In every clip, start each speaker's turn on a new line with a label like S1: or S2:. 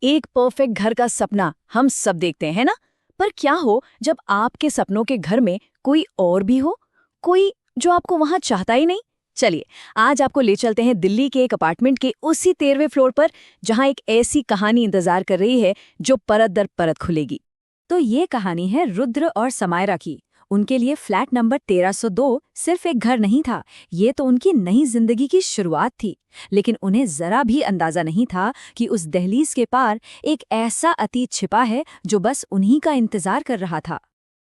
S1: एक परफेक्ट घर का सपना हम सब देखते हैं ना। पर क्या हो जब आपके सपनों के घर में कोई और भी हो, कोई जो आपको वहां चाहता ही नहीं। चलिए, आज आपको ले चलते हैं दिल्ली के एक अपार्टमेंट के उसी 13वें फ्लोर पर, जहां एक ऐसी कहानी इंतजार कर रही है जो परत दर परत खुलेगी। तो ये कहानी है रुद्र और समायरा की। उनके लिए फ्लैट नंबर 1302 सिर्फ एक घर नहीं था, ये तो उनकी नई जिंदगी की शुरुआत थी। लेकिन उन्हें जरा भी अंदाजा नहीं था कि उस दहलीज के पार एक ऐसा अतीत छिपा है जो बस उन्हीं का इंतजार कर रहा था।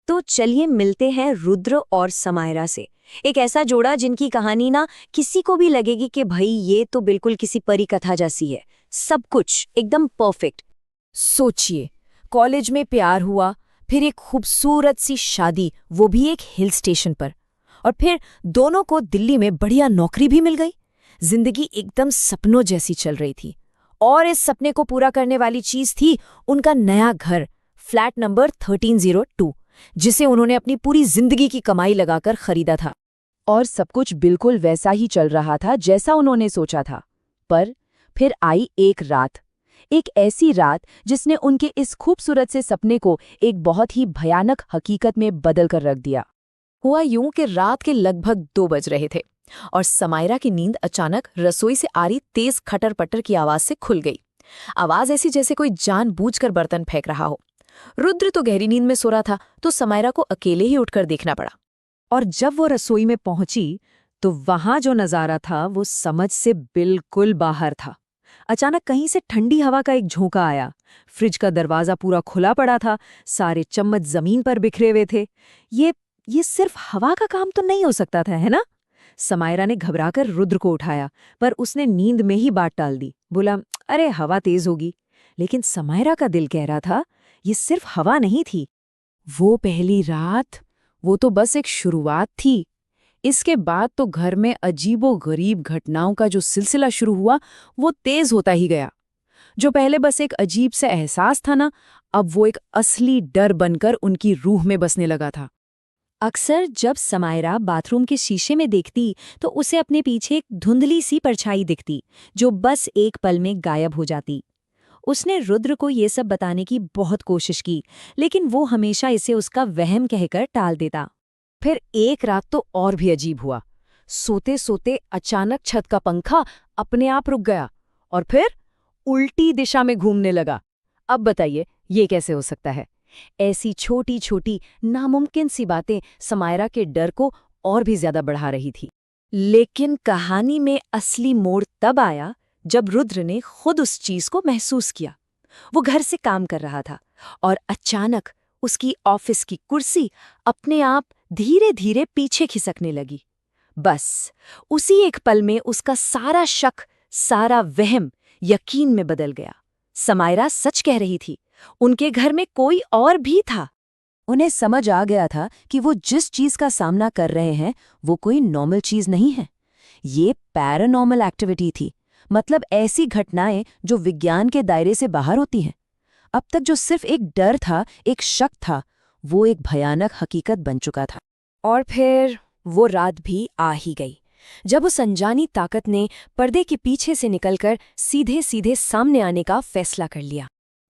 S2: तो चलिए मिलते हैं रुद्र और समायरा से। एक ऐसा जोड़ा जिनकी कहानी ना किसी को भी लगेगी कि भाई ये तो बिल्कुल किसी परी कथा जैसी है। सब कुछ एकदम परफेक्ट।
S3: सोचिए, कॉलेज में प्यार हुआ, फिर एक खूबसूरत सी शादी, वो भी एक हिल स्टेशन पर, और फिर दोनों को दिल्ली में बढ़िया नौकरी भी मिल गई। जिंदगी एकदम सपनों जैसी चल रही थी। और इस सपने को पूरा करने वाली चीज थी उनका नया घर, फ्लैट नंबर 1302, जिसे उन्होंने अपनी पूरी जिंदगी की कमाई लगाकर खरीदा था।
S1: और सब कुछ बिल्कुल वैसा ही चल रहा था जैसा उन्होंने सोचा था। पर फिर आई एक रात, एक ऐसी रात जिसने उनके इस खूबसूरत से सपने को एक बहुत ही भयानक हकीकत में बदल कर रख दिया।
S3: हुआ यूं कि रात के लगभग 2 बज रहे थे और समायरा की नींद अचानक रसोई से आ रही तेज खटर पटर की आवाज से खुल गई। आवाज ऐसी जैसे कोई जानबूझकर बर्तन फेंक रहा हो। रुद्र तो गहरी नींद में सो रहा था, तो समायरा को अकेले ही उठकर देखना पड़ा।
S1: और जब वो रसोई में पहुंची तो वहां जो नजारा था वो समझ से बिल्कुल बाहर था। अचानक कहीं से ठंडी हवा का एक झोंका आया। फ्रिज का दरवाजा पूरा खुला पड़ा था, सारे चम्मच जमीन पर बिखरे हुए थे। ये सिर्फ हवा का काम तो नहीं हो सकता था, है ना? समायरा ने घबराकर रुद्र को उठाया, पर उसने नींद में ही बात टाल दी। बोला, अरे हवा तेज होगी। लेकिन समायरा का दिल कह रहा था, ये सिर्फ हवा नहीं थी। वो पहली रात, वो तो बस एक शुरुआत थी। इसके बाद तो घर में अजीबो-गरीब घटनाओं का जो सिलसिला शुरू हुआ, वो तेज होता ही गया। जो पहले बस एक अजीब सा एहसास था ना, अब वो एक असली डर बनकर उनकी रूह में बसने लगा था।
S2: अक्सर जब समायरा बाथरूम के शीशे में देखती तो उसे अपने पीछे एक धुंधली सी परछाई दिखती, जो बस एक पल में गायब हो जाती। उसने रुद्र को ये सब बताने की बहुत कोशिश की, लेकिन वो हमेशा इसे उसका वहम कहकर टाल देता।
S3: फिर एक रात तो और भी अजीब हुआ। सोते सोते अचानक छत का पंखा अपने आप रुक गया और फिर उल्टी दिशा में घूमने लगा। अब बताइए, ये कैसे हो सकता है? ऐसी छोटी छोटी नामुमकिन सी बातें समायरा के डर को और भी ज्यादा बढ़ा रही थी। लेकिन कहानी में असली मोड़ तब आया जब रुद्र ने खुद उस चीज को महसूस किया। वो घर से काम कर रहा था और अचानक उसकी ऑफिस की कुर्सी अपने आप धीरे धीरे पीछे खिसकने लगी। बस उसी एक पल में उसका सारा शक, सारा वहम यकीन में बदल गया। समायरा सच कह रही थी, उनके घर में कोई और भी था।
S1: उन्हें समझ आ गया था कि वो जिस चीज का सामना कर रहे हैं वो कोई नॉर्मल चीज नहीं है। ये पैरानॉर्मल एक्टिविटी थी, मतलब ऐसी घटनाएं जो विज्ञान के दायरे से बाहर होती हैं। अब तक जो सिर्फ एक डर था, एक शक था, वो एक भयानक हकीकत बन चुका था।
S3: और फिर वो रात भी आ ही गई, जब उस अनजानी ताकत ने पर्दे के पीछे से निकलकर सीधे सीधे सामने आने का फैसला कर लिया।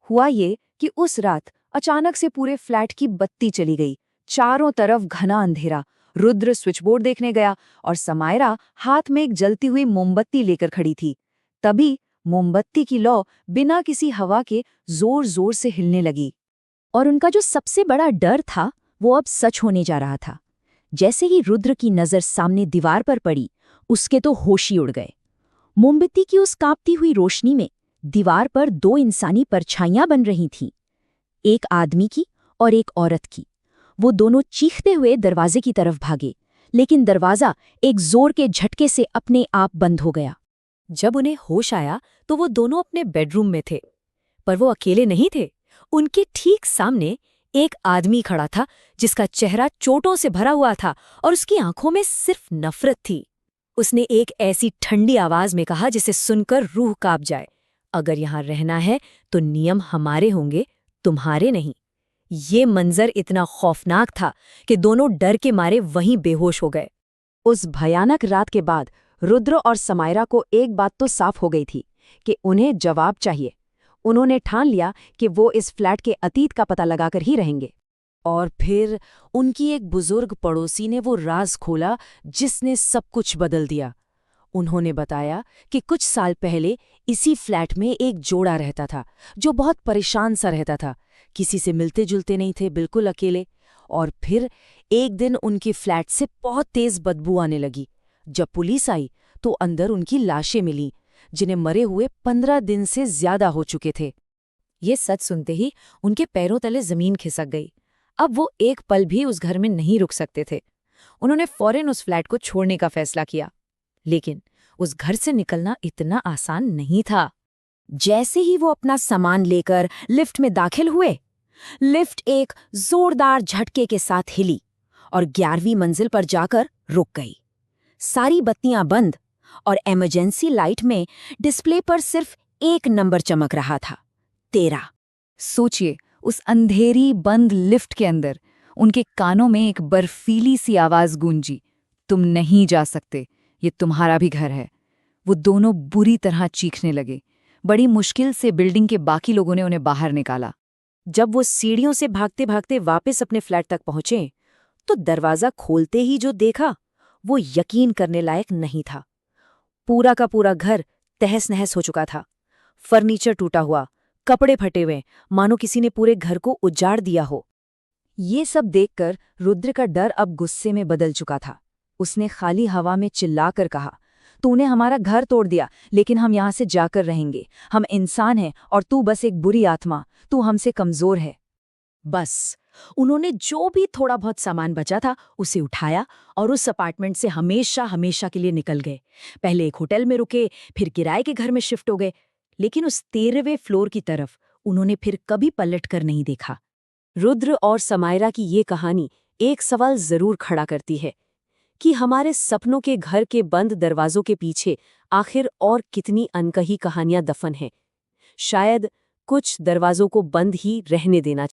S1: हुआ ये कि उस रात अचानक से पूरे फ्लैट की बत्ती चली गई। चारों तरफ घना अंधेरा। रुद्र स्विचबोर्ड देखने गया और समायरा हाथ में एक जलती हुई मोमबत्ती लेकर खड़ी थी। तभी मोमबत्ती की लौ बिना किसी हवा के जोर जोर से हिलने लगी। और उनका जो सबसे बड़ा डर था वो अब सच होने जा रहा था। जैसे ही रुद्र की नजर सामने दीवार पर पड़ी, उसके तो होश ही उड़ गए। मोमबत्ती की उस कांपती हुई रोशनी में दीवार पर 2 इंसानी परछाइयां बन रही थीं, एक आदमी की और एक औरत की। वो दोनों चीखते हुए दरवाजे की तरफ भागे, लेकिन दरवाजा एक जोर के झटके से अपने आप बंद हो गया।
S3: जब उन्हें होश आया तो वो दोनों अपने बेडरूम में थे, पर वो अकेले नहीं थे। उनके ठीक सामने एक आदमी खड़ा था, जिसका चेहरा चोटों से भरा हुआ था और उसकी आंखों में सिर्फ नफरत थी। उसने एक ऐसी ठंडी आवाज में कहा जिसे सुनकर रूह कांप जाए, अगर यहां रहना है तो नियम हमारे होंगे, तुम्हारे नहीं। ये मंजर इतना खौफनाक था कि दोनों डर के मारे वहीं बेहोश हो गए।
S1: उस भयानक रात के बाद रुद्र और समायरा को एक बात तो साफ हो गई थी कि उन्हें जवाब चाहिए।
S3: उन्होंने ठान लिया कि वो इस फ्लैट के अतीत का पता लगाकर ही रहेंगे। और फिर उनकी एक बुजुर्ग पड़ोसी ने वो राज खोला जिसने सब कुछ बदल दिया। उन्होंने बताया कि कुछ साल पहले इसी फ्लैट में एक जोड़ा रहता था जो बहुत परेशान सा रहता था, किसी से मिलते जुलते नहीं थे, बिल्कुल अकेले। और फिर एक दिन उनके फ्लैट से बहुत तेज बदबू आने लगी। जब पुलिस आई तो अंदर उनकी लाशें मिली, जिन्हें मरे हुए 15 दिन से ज्यादा हो चुके थे।
S2: ये सच सुनते ही उनके पैरों तले जमीन खिसक गई। अब वो एक पल भी उस घर में नहीं रुक सकते थे। उन्होंने फौरन उस फ्लैट को छोड़ने का फैसला किया। लेकिन उस घर से निकलना इतना आसान नहीं था। जैसे ही वो अपना सामान लेकर लिफ्ट में दाखिल हुए, लिफ्ट एक जोरदार झटके के साथ हिली और 11वीं मंजिल पर जाकर रुक गई। सारी बत्तियां बंद और इमरजेंसी लाइट में डिस्प्ले पर सिर्फ एक नंबर चमक रहा था, 13। सोचिए, उस अंधेरी बंद लिफ्ट के अंदर उनके कानों में एक बर्फीली सी आवाज गूंजी, तुम नहीं जा सकते, ये तुम्हारा भी घर है। वो दोनों बुरी तरह चीखने लगे। बड़ी मुश्किल से बिल्डिंग के बाकी लोगों ने उन्हें बाहर निकाला।
S3: जब वो सीढ़ियों से भागते भागते वापस अपने फ्लैट तक पहुंचे तो दरवाजा खोलते ही जो देखा वो यकीन करने लायक नहीं था। पूरा का पूरा घर तहस नहस हो चुका था। फर्नीचर टूटा हुआ, कपड़े फटे हुए, मानो किसी ने पूरे घर को उजाड़ दिया हो।
S2: ये सब देखकर रुद्र का डर अब गुस्से में बदल चुका था। उसने खाली हवा में चिल्लाकर कहा, तूने हमारा घर तोड़ दिया, लेकिन हम यहाँ से जाकर रहेंगे। हम इंसान हैं और तू बस एक बुरी आत्मा। तू हमसे कमजोर है।
S3: बस उन्होंने जो भी थोड़ा बहुत सामान बचा था उसे उठाया और उस अपार्टमेंट से हमेशा हमेशा के लिए निकल गए। पहले एक होटल में रुके, फिर किराए के घर में शिफ्ट हो गए, लेकिन उस 13वें फ्लोर की तरफ उन्होंने फिर कभी पलट कर नहीं देखा। रुद्र और समायरा की ये कहानी एक सवाल जरूर खड़ा करती है कि हमारे सपनों के घर के बंद दरवाजों के पीछे आखिर और कितनी अनकही कहानियां दफन हैं। शायद कुछ दरवाजों को बंद ही रहने देना